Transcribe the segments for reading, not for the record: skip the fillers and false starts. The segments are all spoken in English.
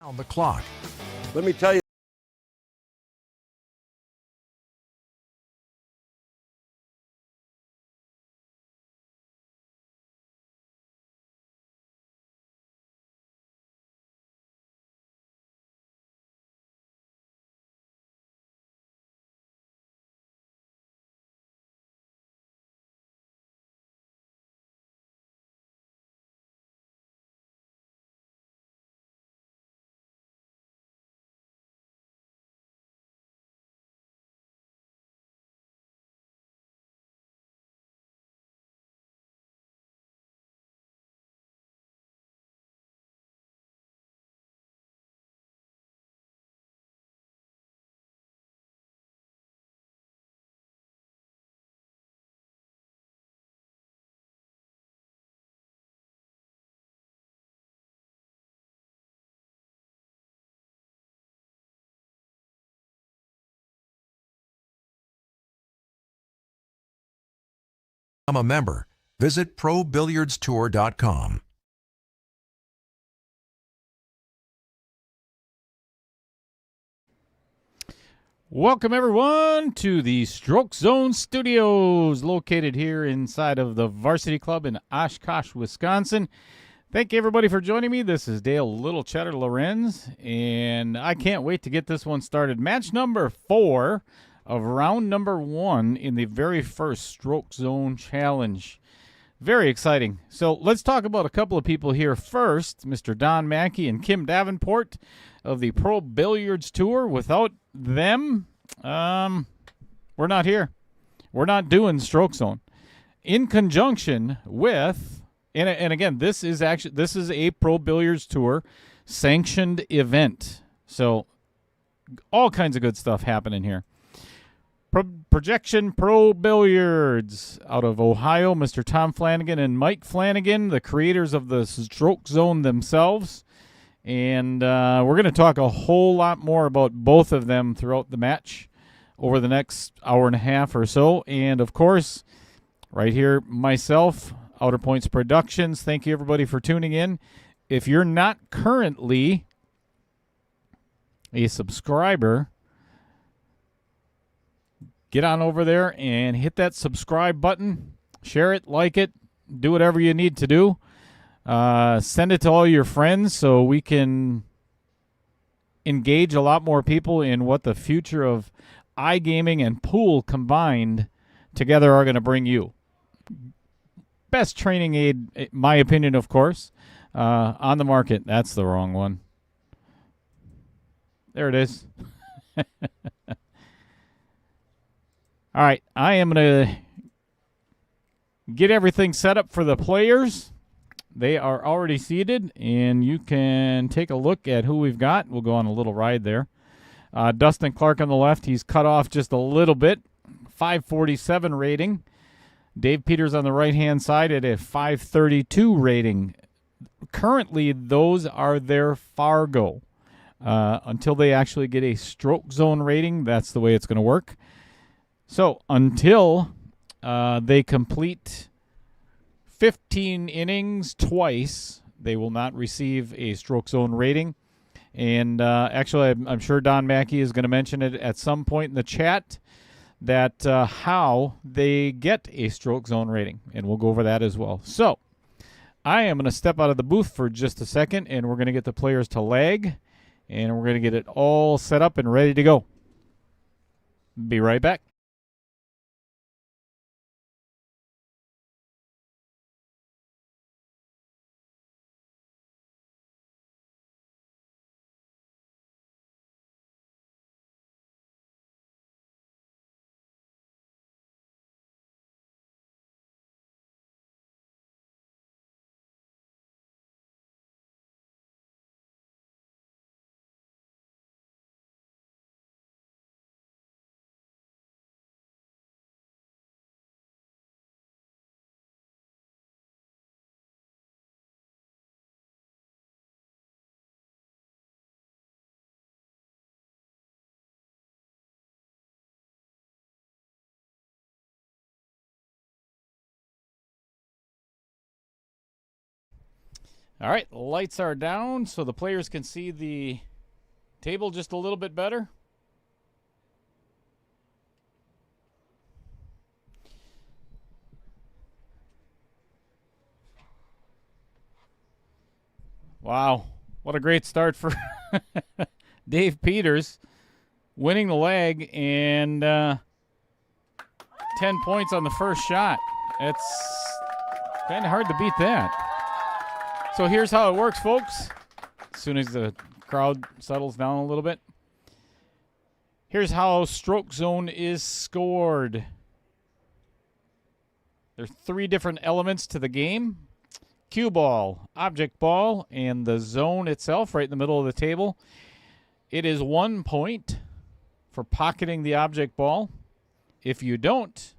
on the clock. Let me tell you. I'm a member. Visit ProBilliardsTour.com. Welcome, everyone, to the Stroke Zone Studios, located here inside of the Varsity Club in Oshkosh, Wisconsin. Thank you, everybody, for joining me. This is Dale Little Cheddar Lorenz, and I can't wait to get this one started. Match number 4 of round number 1 in the very first Stroke Zone Challenge. Very exciting. So let's talk about a couple of people here first, Mr. Don Mackey and Kim Davenport of the Pro Billiards Tour. Without them, we're not here. We're not doing Stroke Zone. In conjunction with, and again, this is a Pro Billiards Tour sanctioned event. So all kinds of good stuff happening here. Projection Pro Billiards out of Ohio, Mr. Tom Flanagan and Mike Flanagan, the creators of the Stroke Zone themselves. And we're going to talk a whole lot more about both of them throughout the match over the next hour and a half or so. And, of course, right here, myself, Outer Points Productions. Thank you, everybody, for tuning in. If you're not currently a subscriber, get on over there and hit that subscribe button. Share it, like it, do whatever you need to do. Send it to all your friends so we can engage a lot more people in what the future of iGaming and pool combined together are going to bring you. Best training aid, my opinion, of course, on the market. That's the wrong one. There it is. All right, I am going to get everything set up for the players. They are already seated, and you can take a look at who we've got. We'll go on a little ride there. Dustin Clark on the left. He's cut off just a little bit, 547 rating. Dave Peterst on the right-hand side at a 532 rating. Currently, those are their Fargo. Until they actually get a Stroke Zone rating, that's the way it's going to work. So until they complete 15 innings twice, they will not receive a Stroke Zone rating. And actually, I'm sure Don Mackey is going to mention it at some point in the chat that how they get a Stroke Zone rating. And we'll go over that as well. So I am going to step out of the booth for just a second, and we're going to get the players to lag. And we're going to get it all set up and ready to go. Be right back. All right, lights are down so the players can see the table just a little bit better. Wow, what a great start for Dave Peterst, winning the leg and 10 points on the first shot. It's kind of hard to beat that. So here's how it works, folks. As soon as the crowd settles down a little bit. Here's how stroke zone is scored. There's 3 different elements to the game. Cue ball, object ball, and the zone itself right in the middle of the table. It is 1 point for pocketing the object ball. If you don't,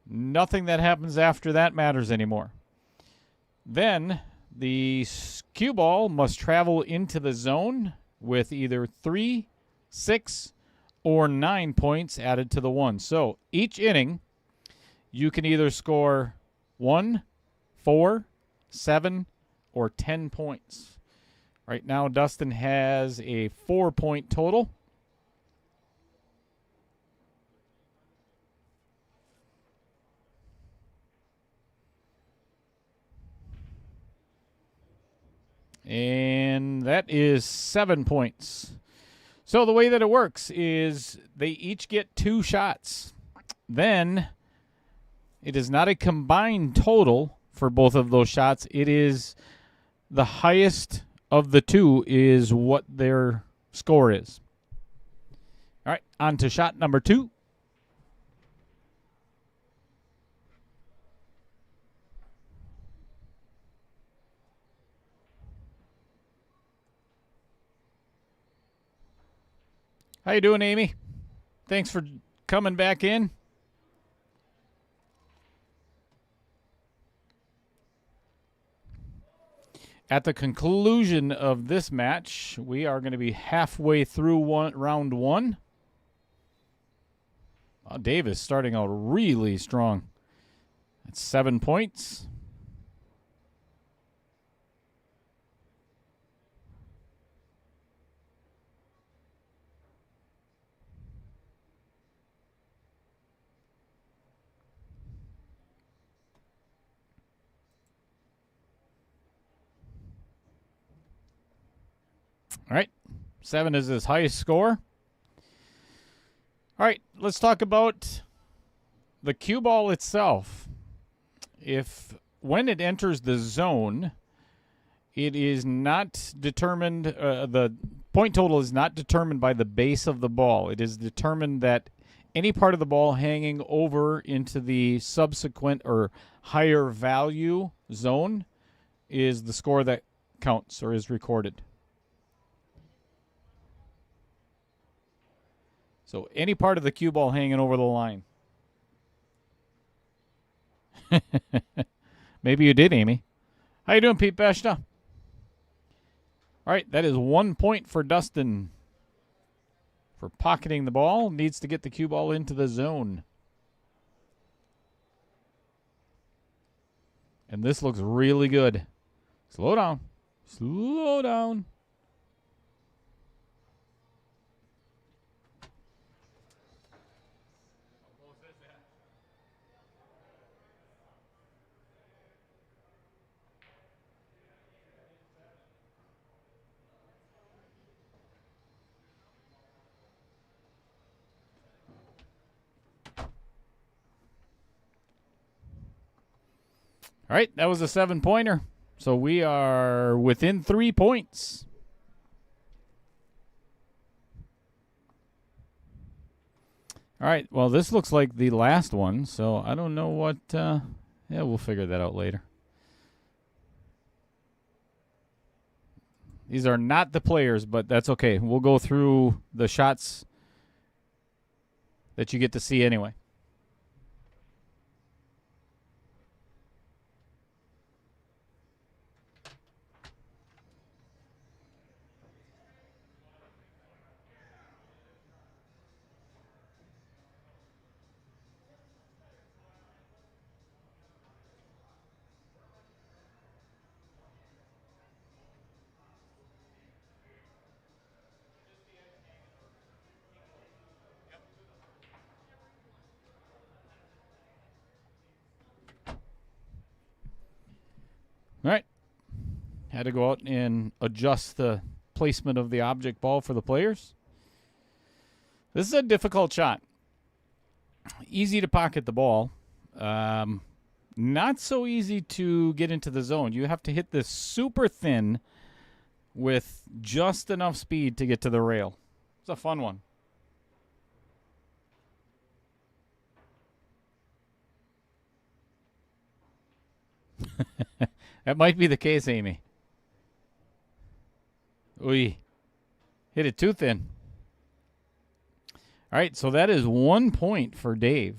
nothing that happens after that matters anymore. Then the cue ball must travel into the zone with either 3, 6, or 9 points added to the 1. So each inning, you can either score 1, 4, 7, or 10 points. Right now, Dustin has a 4-point total. And that is 7 points. So the way that it works is they each get 2 shots. Then it is not a combined total for both of those shots. It is the highest of the 2 is what their score is. All right, on to shot number 2. How you doing, Amy? Thanks for coming back in. At the conclusion of this match, we are going to be halfway through round 1. Oh, Dave is starting out really strong. That's 7 points. All right, 7 is his highest score. All right, let's talk about the cue ball itself. When it enters the zone, it is not determined, the point total is not determined by the base of the ball. It is determined that any part of the ball hanging over into the subsequent or higher value zone is the score that counts or is recorded. So any part of the cue ball hanging over the line. Maybe you did, Amy. How you doing, Pete Beshta? All right, that is 1 point for Dustin for pocketing the ball. Needs to get the cue ball into the zone. And this looks really good. Slow down. Slow down. All right, that was a 7-pointer. So we are within 3 points. All right, well, this looks like the last one, so I don't know what... yeah, we'll figure that out later. These are not the players, but that's okay. We'll go through the shots that you get to see anyway. Had to go out and adjust the placement of the object ball for the players. This is a difficult shot. Easy to pocket the ball. Not so easy to get into the zone. You have to hit this super thin with just enough speed to get to the rail. It's a fun one. That might be the case, Amy. Oy. Hit it too thin. All right, so that is 1 point for Dave.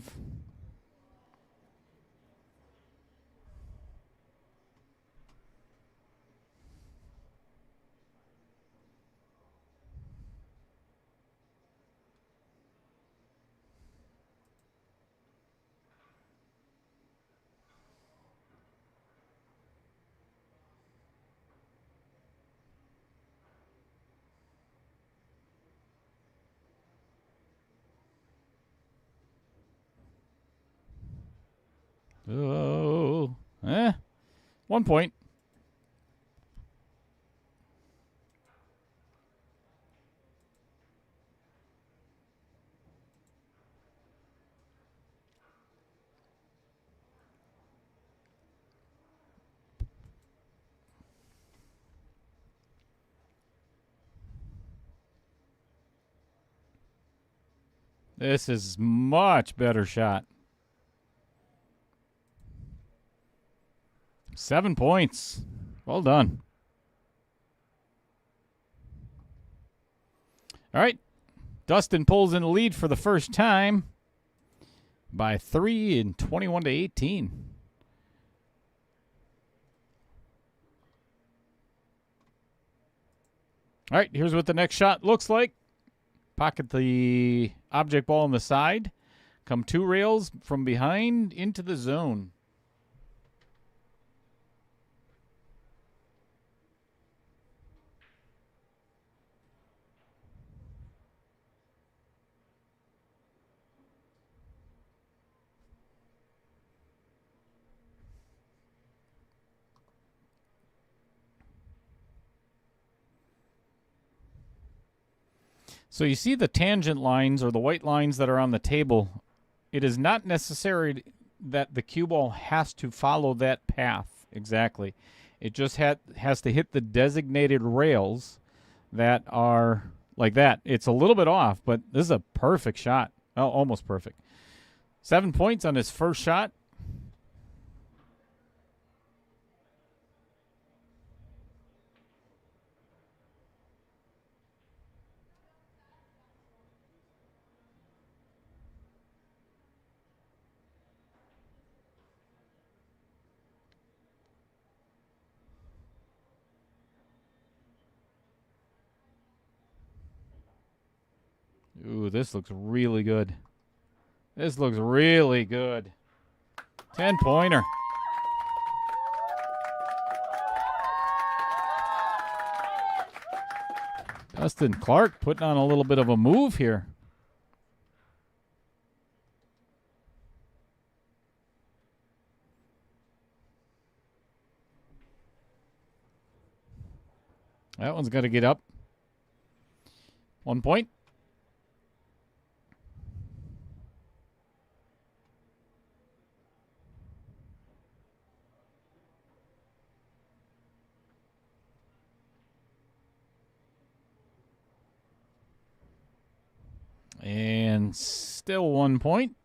Oh, 1 point. This is much better shot. 7 points. Well done. All right. Dustin pulls in the lead for the first time by 3 and 21 to 18. All right, here's what the next shot looks like. Pocket the object ball on the side. Come 2 rails from behind into the zone. So you see the tangent lines or the white lines that are on the table. It is not necessary that the cue ball has to follow that path exactly. It just has to hit the designated rails that are like that. It's a little bit off, but this is a perfect shot. Oh, almost perfect. 7 points on his first shot. Ooh, this looks really good. This looks really good. 10-pointer. Dustin Clark putting on a little bit of a move here. That one's got to get up. 1 point. And still 1 point.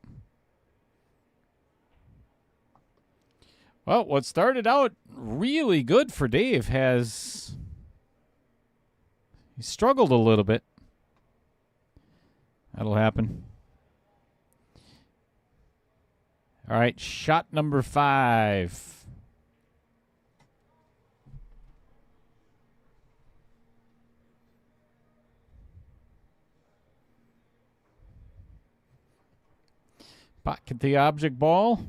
Well, what started out really good for Dave has he struggled a little bit. That'll happen. All right, shot number 5. Pocket the object ball.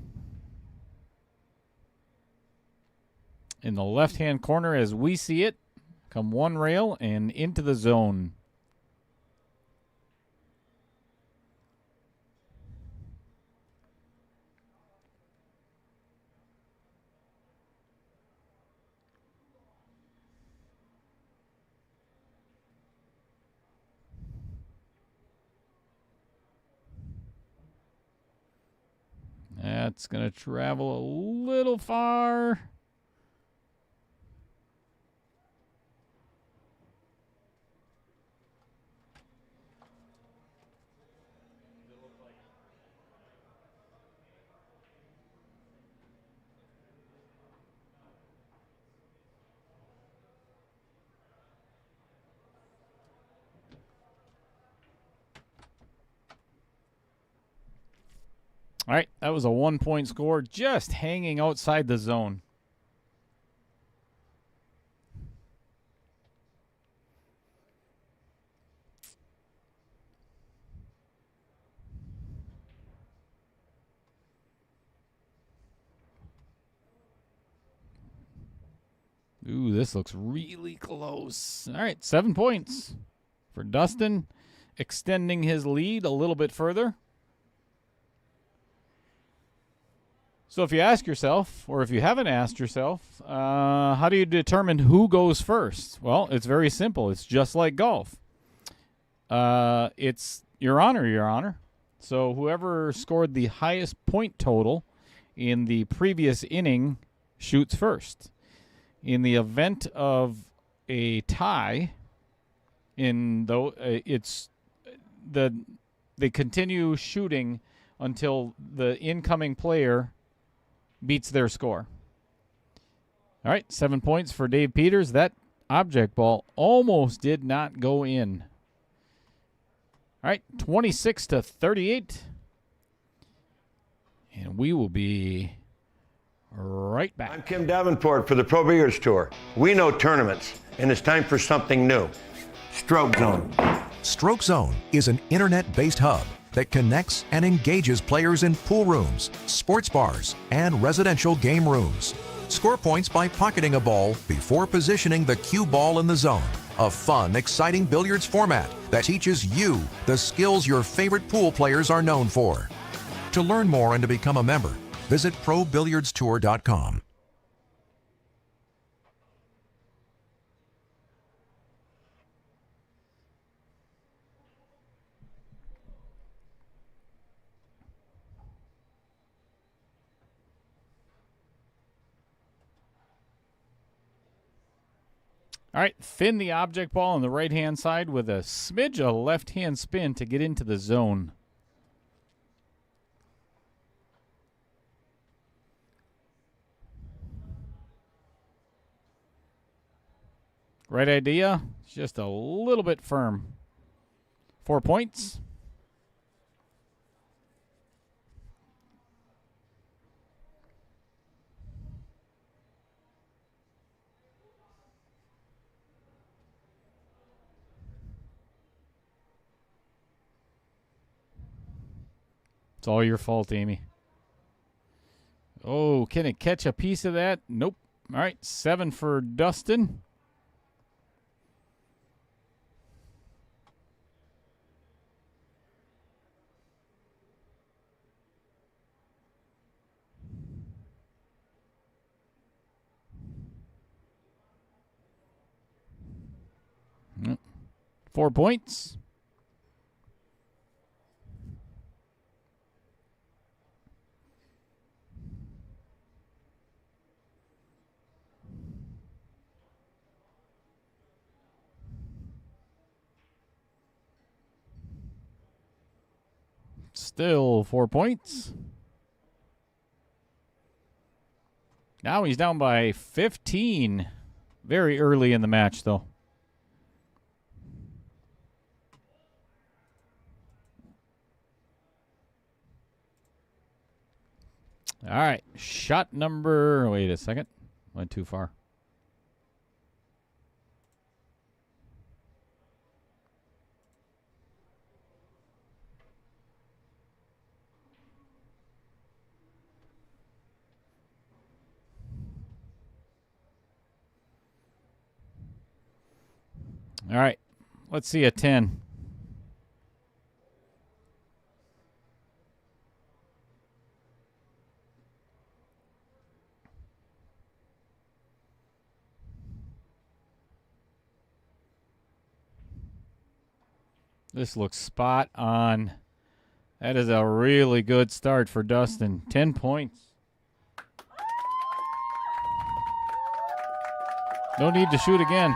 In the left-hand corner as we see it. Come 1 rail and into the zone. That's going to travel a little far. All right, that was a 1-point score, just hanging outside the zone. Ooh, this looks really close. All right, 7 points for Dustin, extending his lead a little bit further. So if you ask yourself, or if you haven't asked yourself, how do you determine who goes first? Well, it's very simple. It's just like golf. It's your honor, your honor. So whoever scored the highest point total in the previous inning shoots first. In the event of a tie, they continue shooting until the incoming player beats their score. All right, 7 points for Dave Peterst. That object ball almost did not go in. All right, 26-38. And we will be right back. I'm Kim Davenport for the Pro Billiards Tour. We know tournaments, and it's time for something new. Stroke Zone. Stroke Zone is an internet-based hub that connects and engages players in pool rooms, sports bars, and residential game rooms. Score points by pocketing a ball before positioning the cue ball in the zone. A fun, exciting billiards format that teaches you the skills your favorite pool players are known for. To learn more and to become a member, visit ProBilliardsTour.com. All right, thin the object ball on the right-hand side with a smidge of left-hand spin to get into the zone. Right idea, just a little bit firm. 4 points. It's all your fault, Amy. Oh, can it catch a piece of that? Nope. All right, 7 for Dustin. Yep. 4 points. Still 4 points. Now he's down by 15. Very early in the match, though. All right. Shot number... Wait a second. Went too far. All right. Let's see a 10. This looks spot on That is a really good start for Dustin. 10 points. No need to shoot again.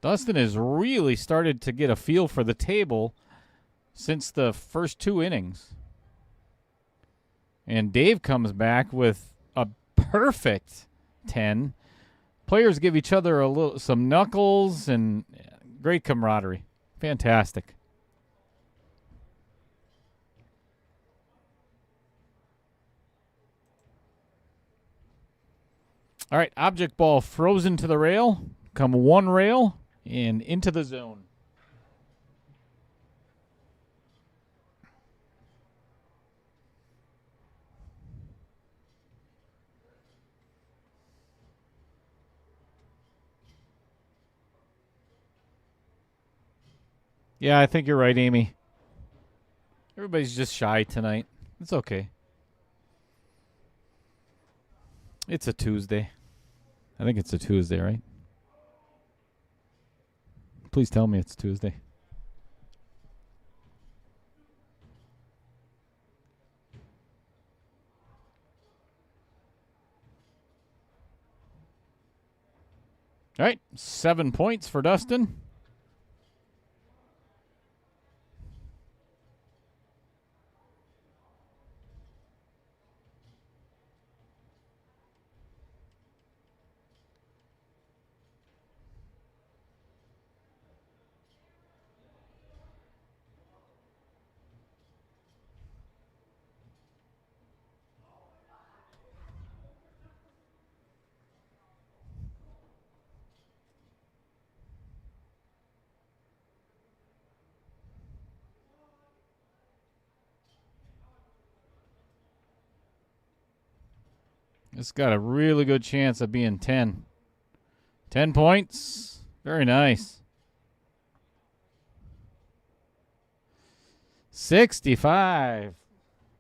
Dustin has really started to get a feel for the table since the first 2 innings. And Dave comes back with a perfect 10. Players give each other some knuckles and great camaraderie. Fantastic. All right, object ball frozen to the rail. Come one rail and into the zone. Yeah, I think you're right, Amy. Everybody's just shy tonight. It's okay. It's a Tuesday. I think it's a Tuesday, right? Please tell me it's Tuesday. All right, 7 points for Dustin. It's got a really good chance of being 10. 10 points. Very nice. 65.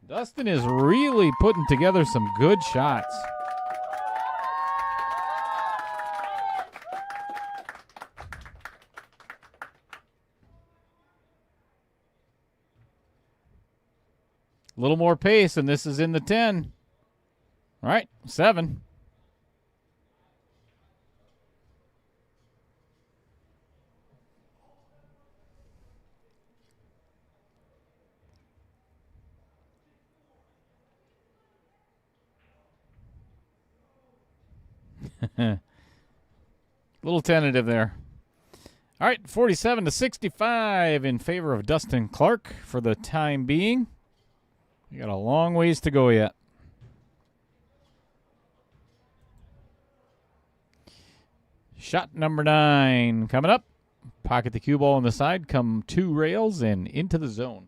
Dustin is really putting together some good shots. A little more pace, and this is in the 10. All right, 7. Little tentative there. All right, 47-65 in favor of Dustin Clark for the time being. You got a long ways to go yet. Shot number 9 coming up. Pocket the cue ball on the side, come 2 rails and into the zone.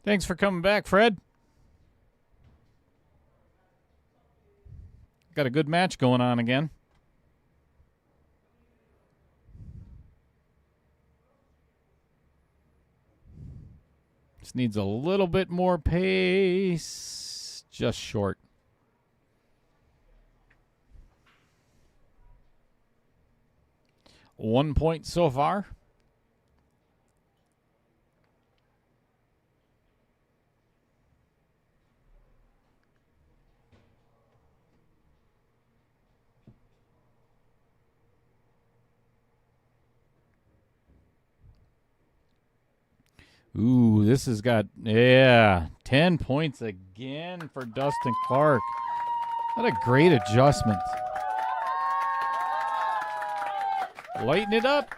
Thanks for coming back, Fred. Got a good match going on again. Just needs a little bit more pace. Just short. One point so far. Ooh, this has got, 10 points again for Dustin Clark. What a great adjustment. Lighten it up.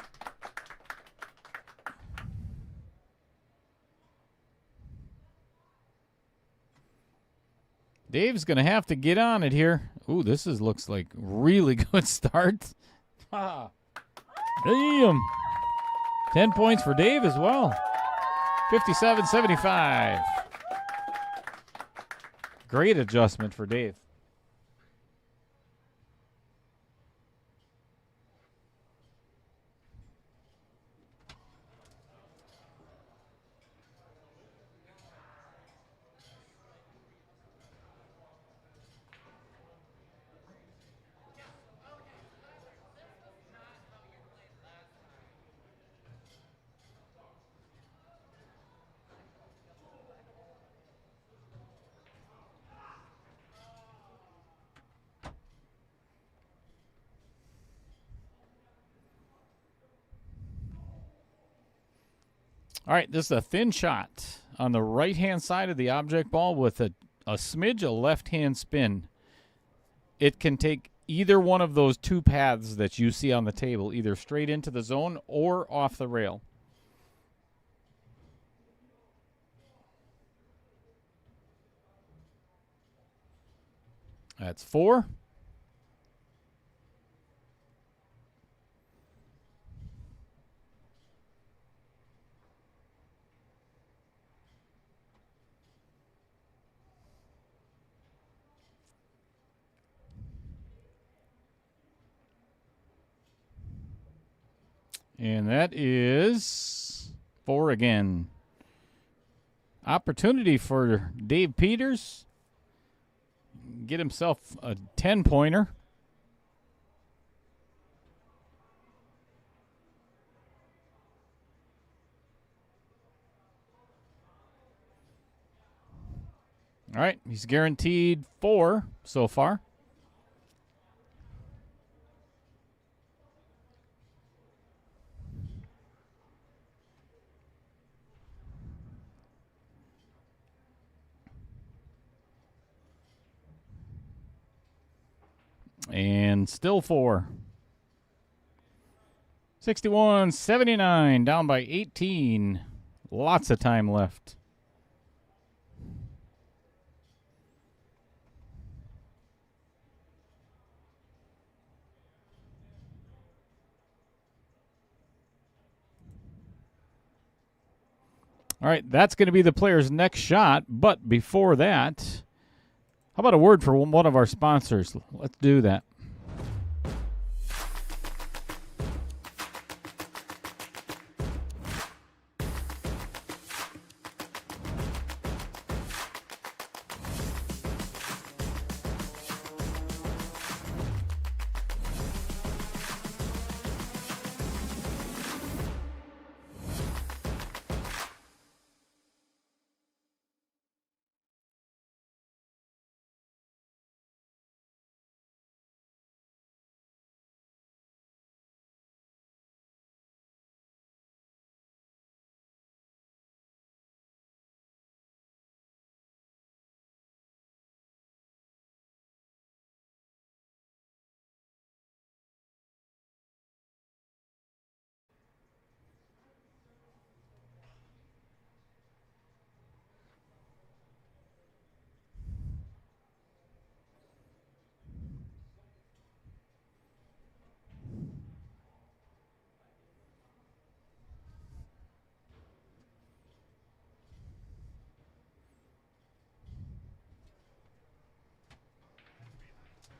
Dave's going to have to get on it here. Ooh, looks like really good start. Damn. 10 points for Dave as well. 57-75. Great adjustment for Dave. All right, this is a thin shot on the right-hand side of the object ball with a smidge of left-hand spin. It can take either one of those two paths that you see on the table, either straight into the zone or off the rail. That's 4. And that is 4 again. Opportunity for Dave Peterst. Get himself a 10-pointer. All right, he's guaranteed 4 so far. And still 4. 61-79, down by 18. Lots of time left. All right, that's going to be the player's next shot. But before that, how about a word for one of our sponsors? Let's do that.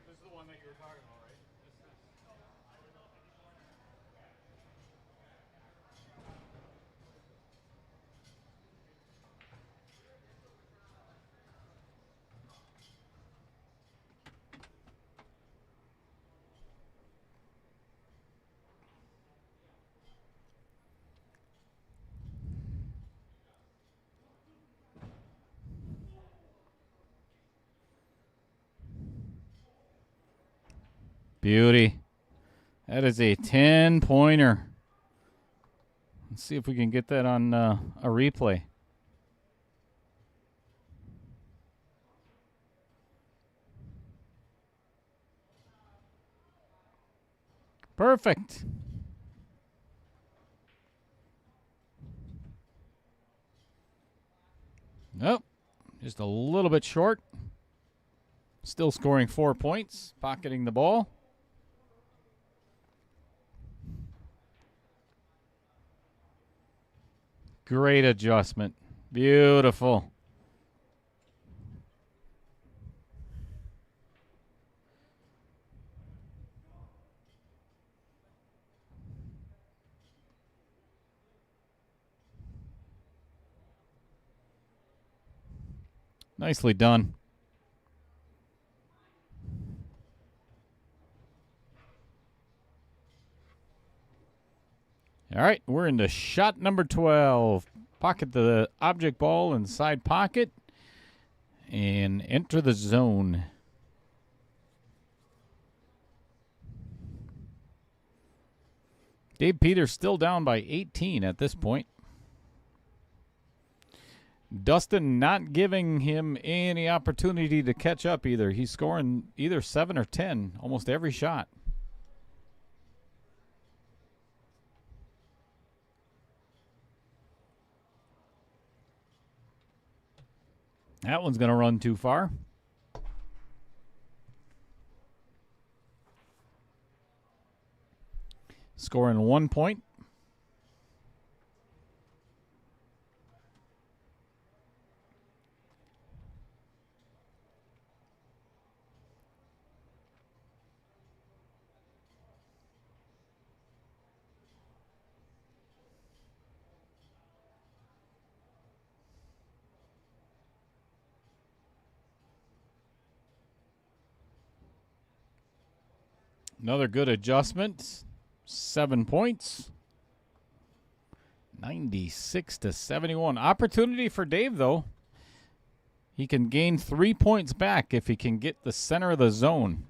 This is the one that you were talking about, right? Beauty. That is a 10-pointer. Let's see if we can get that on a replay. Perfect. Nope. Just a little bit short. Still scoring 4 points. Pocketing the ball. Great adjustment. Beautiful. Nicely done. All right, we're into shot number 12. Pocket the object ball inside pocket and enter the zone. Dave Peterst still down by 18 at this point. Dustin not giving him any opportunity to catch up either. He's scoring either 7 or 10 almost every shot. That one's going to run too far. Scoring 1 point. Another good adjustment. 7 points. 96-71. Opportunity for Dave, though. He can gain 3 points back if he can get the center of the zone.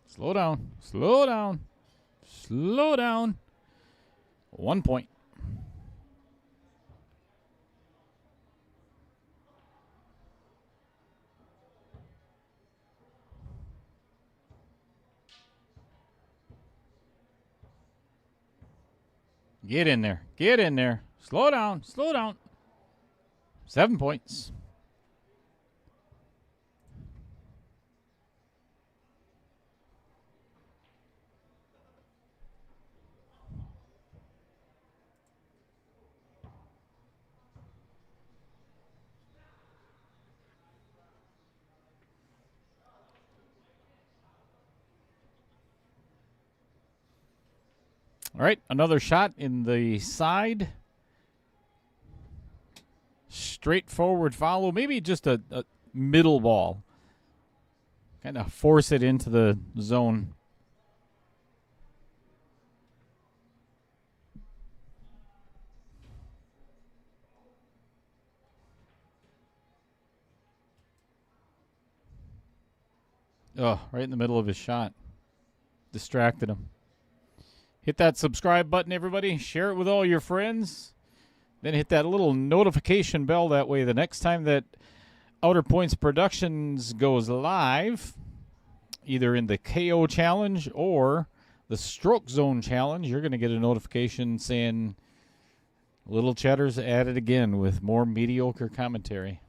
Slow down. Slow down. Slow down. 1 point. Get in there. Get in there. Slow down. Slow down. 7 points. All right, another shot in the side. Straightforward follow. Maybe just a middle ball. Kind of force it into the zone. Oh, right in the middle of his shot. Distracted him. Hit that subscribe button, everybody. Share it with all your friends. Then hit that little notification bell. That way the next time that Outer Points Productions goes live, either in the KO Challenge or the Stroke Zone Challenge, you're going to get a notification saying Little Cheddar's at it again with more mediocre commentary.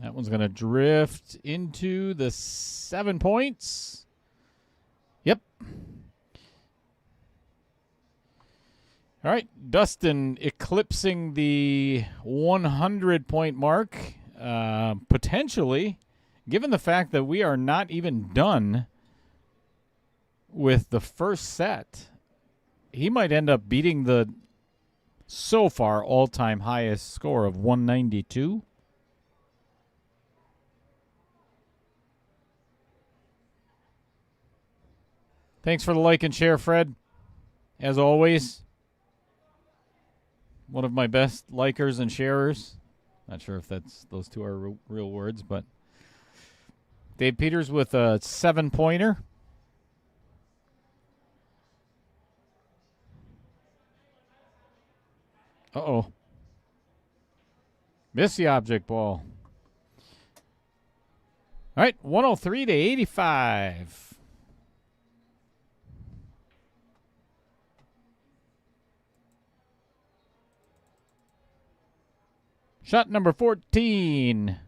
That one's going to drift into the 7 points. Yep. All right, Dustin eclipsing the 100-point mark, potentially, given the fact that we are not even done with the first set. He might end up beating the, so far, all-time highest score of 192. Thanks for the like and share, Fred. As always, one of my best likers and sharers. Not sure if those two are real words, but Dave Peterst with a 7-pointer. Uh-oh. Miss the object ball. All right, 103-85. Shot number 14.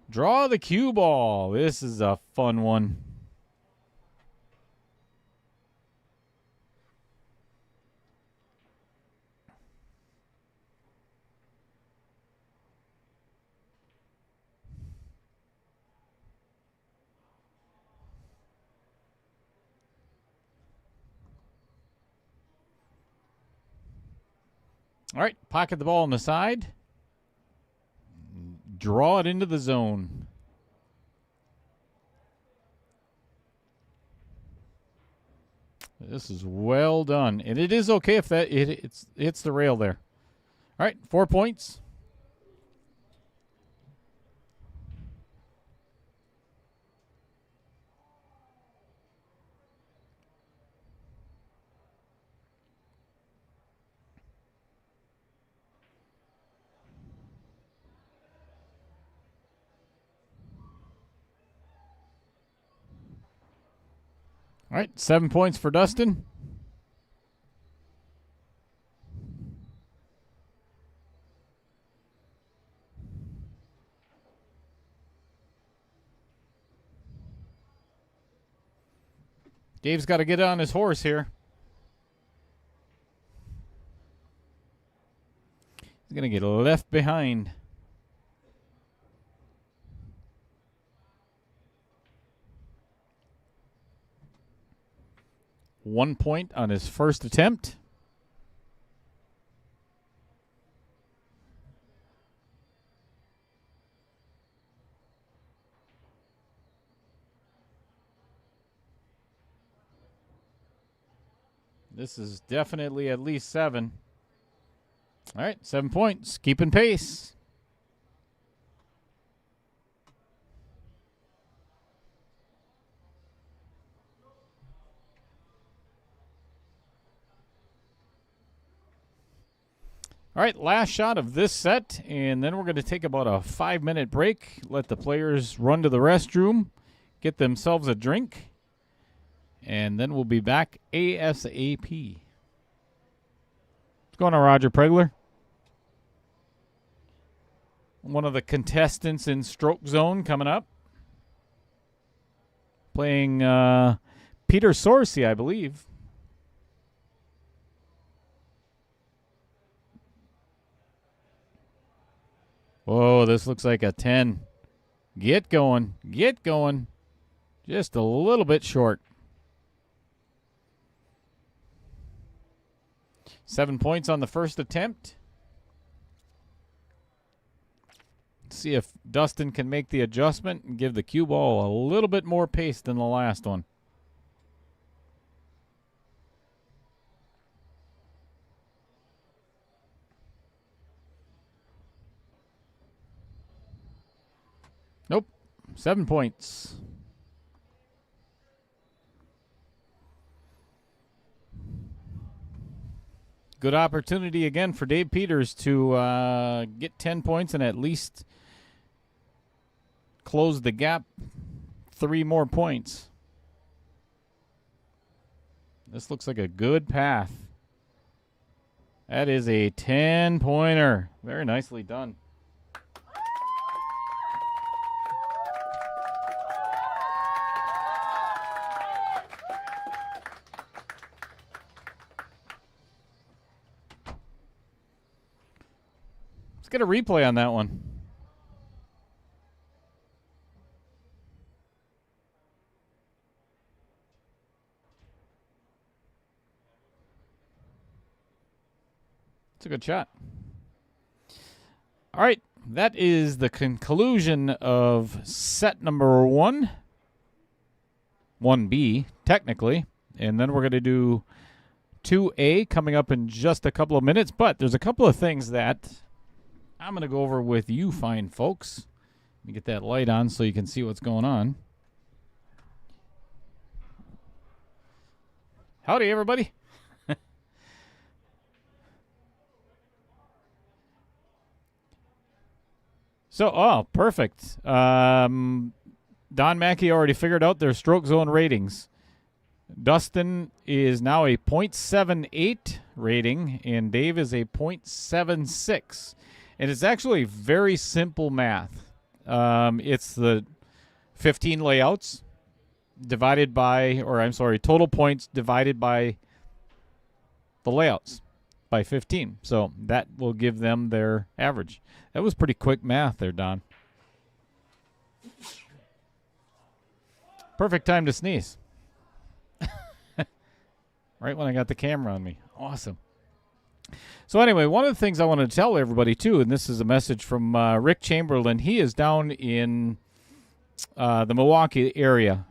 Draw the cue ball. This is a fun one. All right, pocket the ball on the side. Draw it into the zone. This is well done. And it is okay if that it hits the rail there. All right, 4 points. All right, 7 points for Dustin. Dave's got to get on his horse here. He's going to get left behind. One point on his first attempt. This is definitely at least 7. All right, 7 points. Keeping pace. All right, last shot of this set, and then we're going to take about a 5-minute break, let the players run to the restroom, get themselves a drink, and then we'll be back ASAP. What's going on, Roger Pregler? One of the contestants in Stroke Zone coming up. Playing Peterst, I believe. Whoa, this looks like a 10. Get going. Get going. Just a little bit short. 7 points on the first attempt. Let's see if Dustin can make the adjustment and give the cue ball a little bit more pace than the last one. Nope. 7 points. Good opportunity again for Dave Peterst to get 10 points and at least close the gap 3 more points. This looks like a good path. That is a 10-pointer. Very nicely done. Let's get a replay on that one. It's a good shot. All right, that is the conclusion of set number 1. 1B, technically. And then we're going to do 2A coming up in just a couple of minutes. But there's a couple of things that I'm going to go over with you fine folks. Let me get that light on so you can see what's going on. Howdy, everybody. So, perfect. Don Mackey already figured out their Stroke Zone ratings. Dustin is now a .78 rating, and Dave is a .76. And it's actually very simple math. It's the 15 layouts divided by, total points divided by the layouts by 15. So that will give them their average. That was pretty quick math there, Don. Perfect time to sneeze. Right when I got the camera on me. Awesome. So anyway, one of the things I wanted to tell everybody too, and this is a message from Rick Chamberlain. He is down in the Milwaukee area,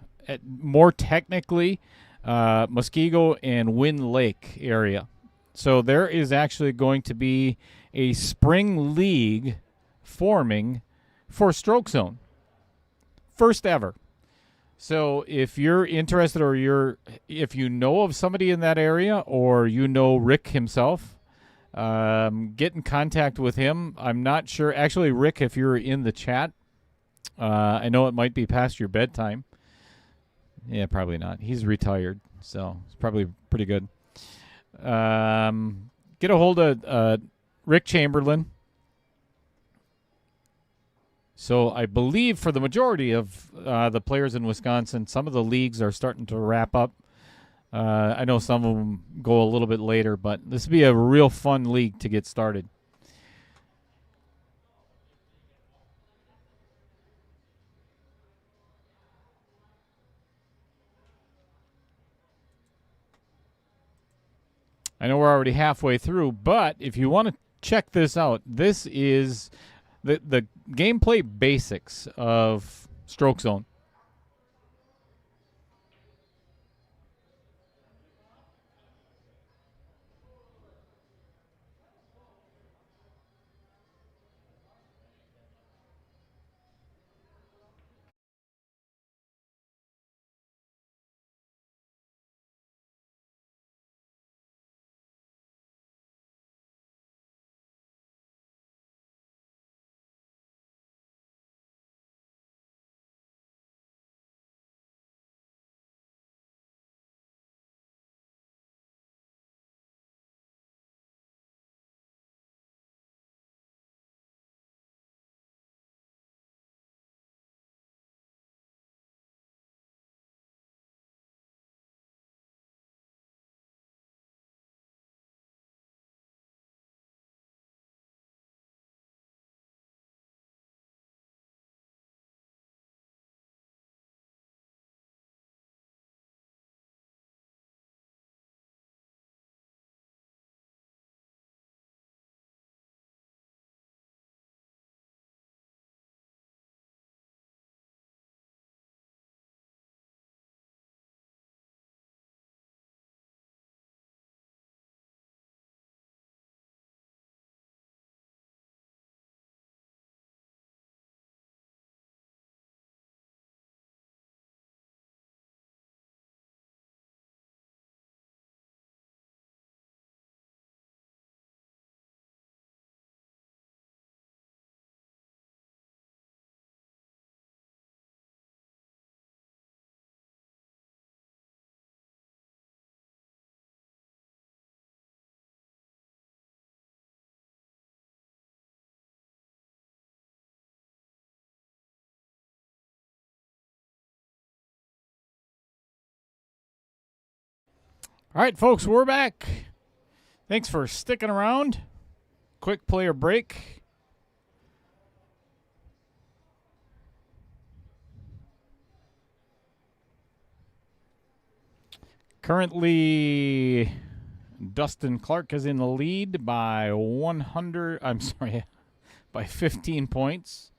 more technically Muskego and Wind Lake area. So there is actually going to be a spring league forming for Stroke Zone. First ever. So if you're interested, or if you know of somebody in that area, or you know Rick himself, get in contact with him. I'm not sure. Actually, Rick, if you're in the chat, I know it might be past your bedtime. Yeah, probably not. He's retired, so it's probably pretty good. Get a hold of Rick Chamberlain. So I believe for the majority of the players in Wisconsin, some of the leagues are starting to wrap up. I know some of them go a little bit later, but this would be a real fun league to get started. I know we're already halfway through, but if you want to check this out, this is the gameplay basics of Stroke Zone. All right, folks, we're back. Thanks for sticking around. Quick player break. Currently, Dustin Clark is in the lead by by 15 points.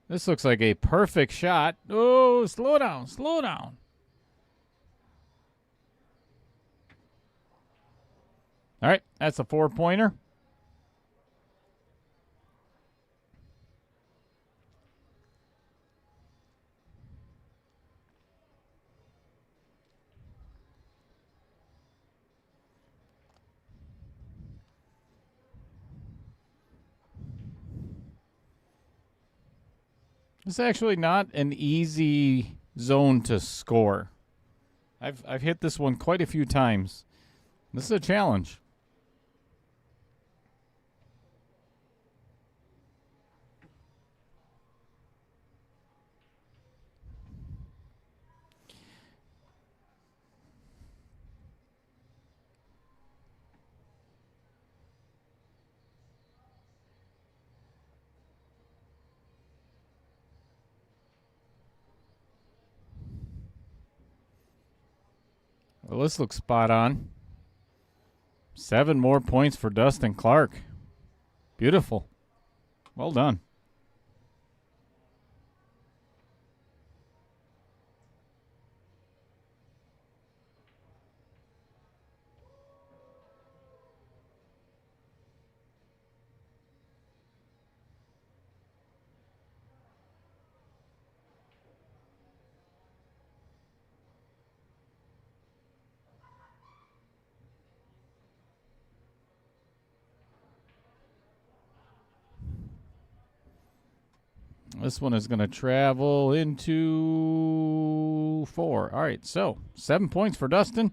This looks like a perfect shot. Oh, slow down, slow down. All right, that's a 4-pointer. It's actually not an easy zone to score. I've hit this one quite a few times. This is a challenge. Well, this looks spot on. 7 more points for Dustin Clark. Beautiful. Well done. This one is going to travel into 4. All right, so 7 points for Dustin.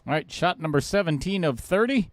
All right, shot number 17 of 30.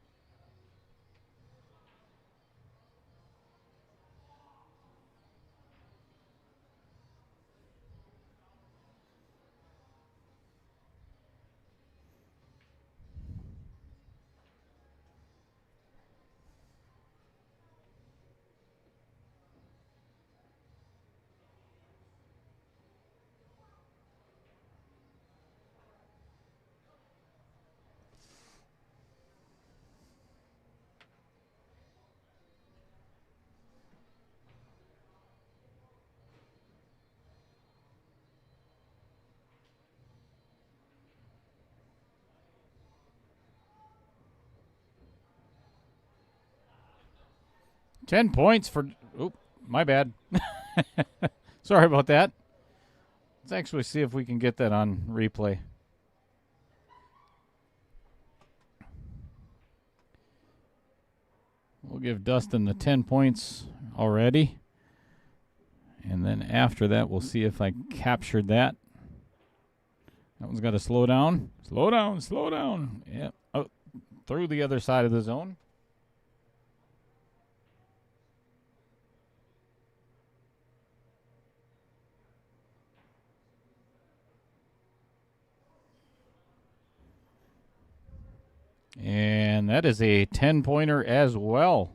Ten points for... Oop, my bad. Sorry about that. Let's actually see if we can get that on replay. We'll give Dustin the 10 points already. And then after that, we'll see if I captured that. That one's got to slow down. Slow down, slow down. Yeah. Oh, through the other side of the zone. And that is a 10-pointer as well.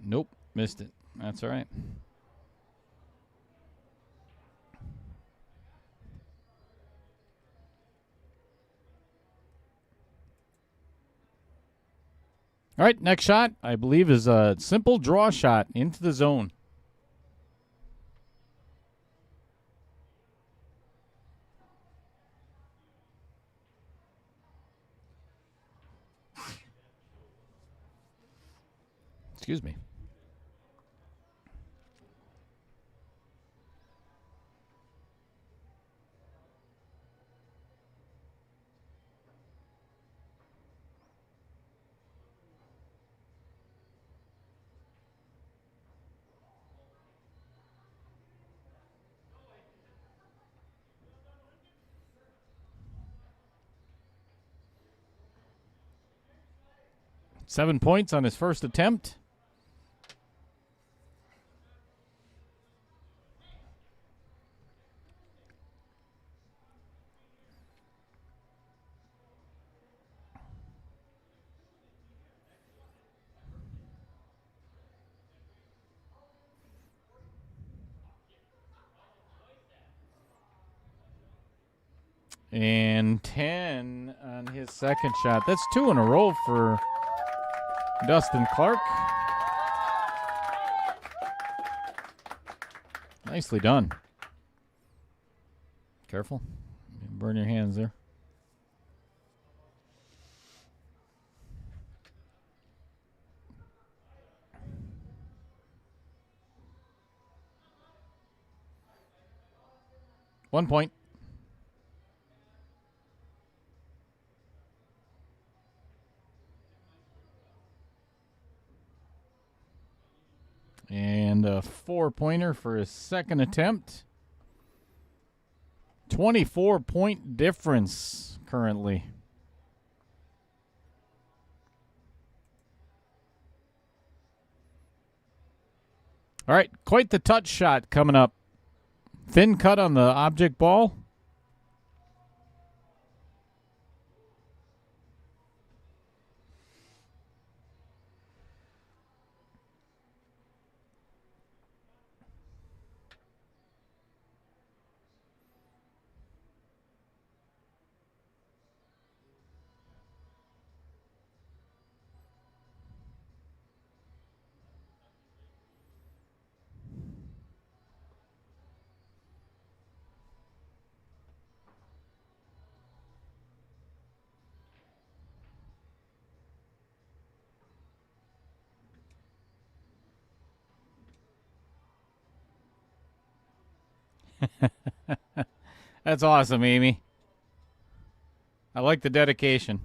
Nope, missed it. That's all right. All right, next shot, I believe, is a simple draw shot into the zone. Excuse me. Seven points on his first attempt. And 10 on his second shot. That's 2 in a row for Dustin Clark. Nicely done. Careful. Burn your hands there. 1 point. And a 4-pointer for his second attempt. 24-point difference currently. All right, quite the touch shot coming up. Thin cut on the object ball. That's awesome, Amy. I like the dedication.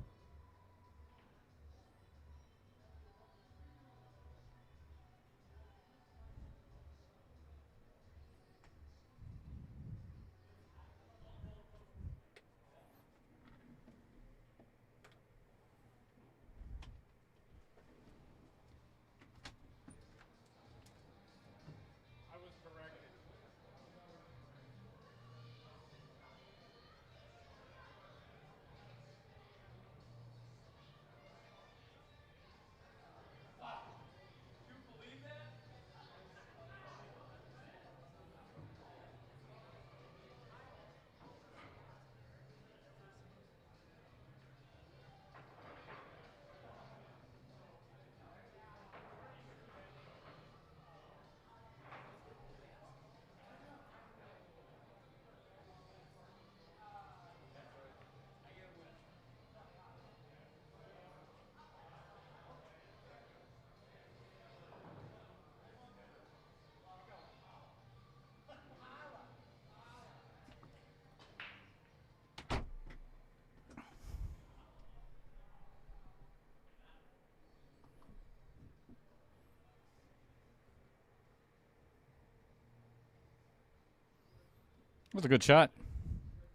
That was a good shot.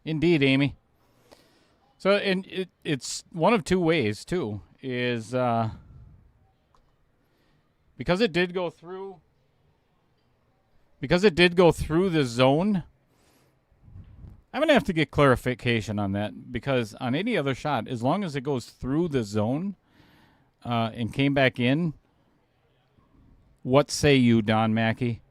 Indeed, Amy. So, and it's one of two ways, too, is because it did go through the zone. I'm going to have to get clarification on that, because on any other shot, as long as it goes through the zone and came back in, what say you, Don Mackey?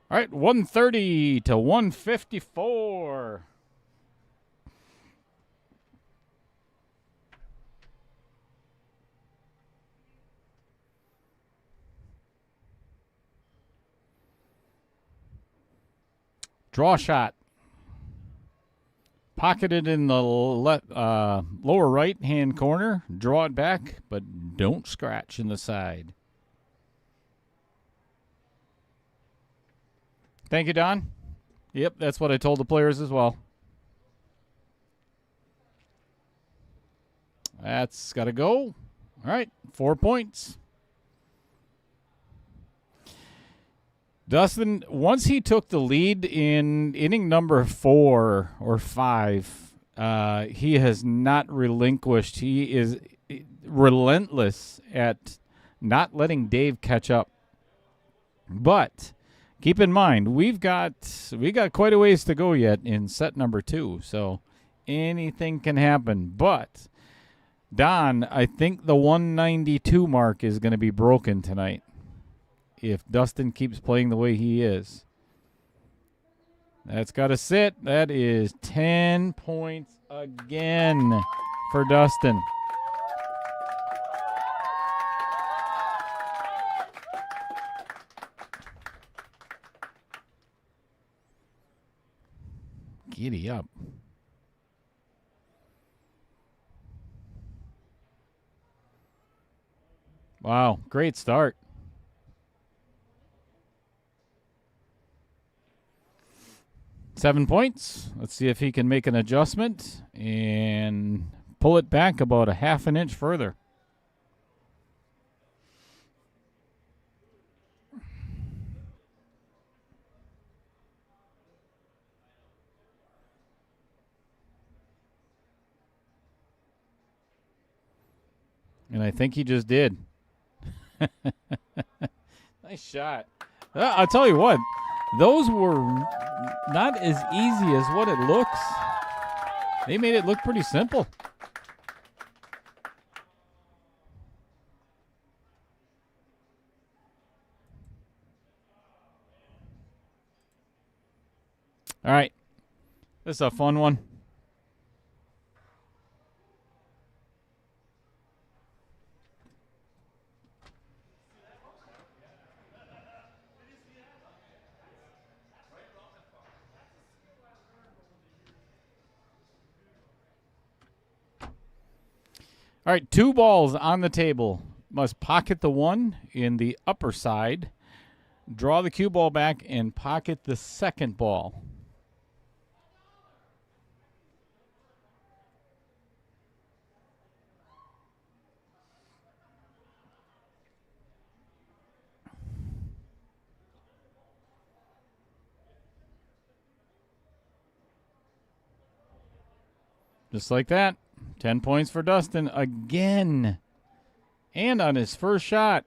All right, 130 to 154. Draw shot. Pocketed in the lower right-hand corner. Draw it back, but don't scratch in the side. Thank you, Don. Yep, that's what I told the players as well. That's got to go. All right, 4 points. Dustin, once he took the lead in inning number 4 or 5, he has not relinquished. He is relentless at not letting Dave catch up. But keep in mind, we got quite a ways to go yet in set number 2, so anything can happen. But Don, I think the 192 mark is going to be broken tonight if Dustin keeps playing the way he is. That's got to sit. That is 10 points again for Dustin. Giddy up. Wow, great start. Seven points. Let's see if he can make an adjustment and pull it back about a half an inch further. And I think he just did. Nice shot. I'll tell you what, those were not as easy as what it looks. They made it look pretty simple. All right. This is a fun one. All right, 2 balls on the table. Must pocket the one in the upper side, draw the cue ball back, and pocket the second ball. Just like that. 10 points for Dustin again. And on his first shot.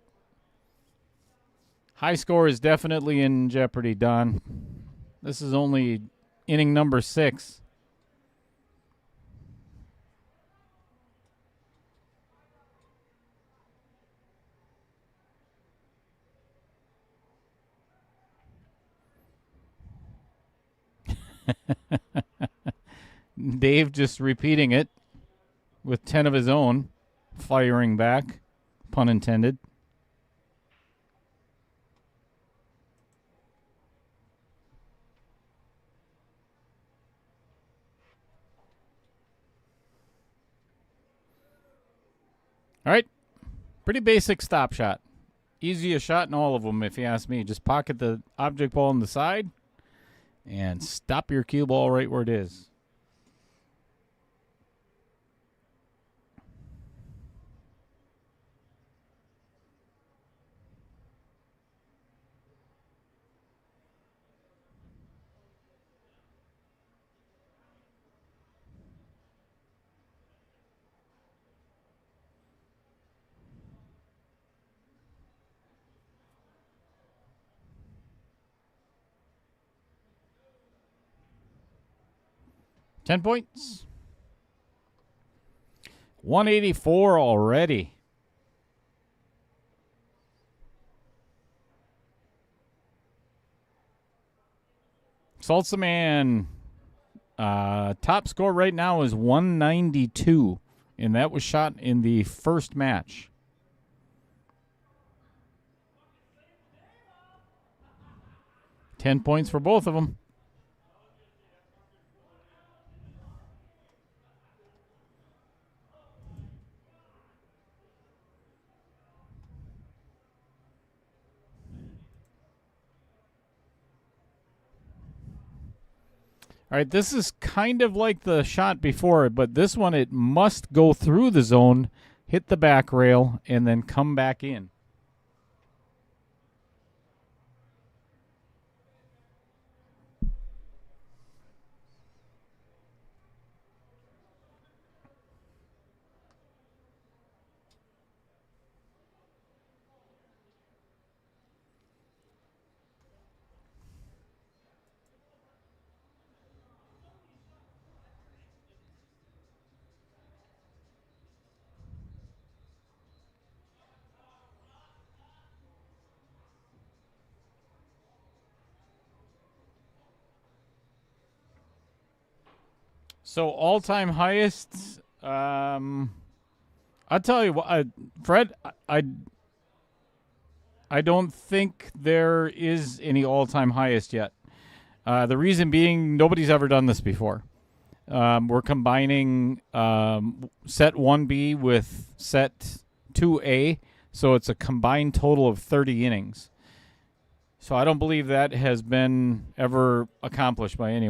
High score is definitely in jeopardy, Don. This is only inning number 6. Dave just repeating it with 10 of his own, firing back, pun intended. All right, pretty basic stop shot. Easiest shot in all of them, if you ask me. Just pocket the object ball on the side and stop your cue ball right where it is. $10 points. 184 already. Salsa Man. Top score right now is 192, and that was shot in the first match. $10 points for both of them. All right, this is kind of like the shot before, but this one, it must go through the zone, hit the back rail, and then come back in. So all-time highest, I'll tell you what, Fred, I don't think there is any all-time highest yet. The reason being, nobody's ever done this before. We're combining set 1B with set 2A, so it's a combined total of 30 innings. So I don't believe that has been ever accomplished by anyone.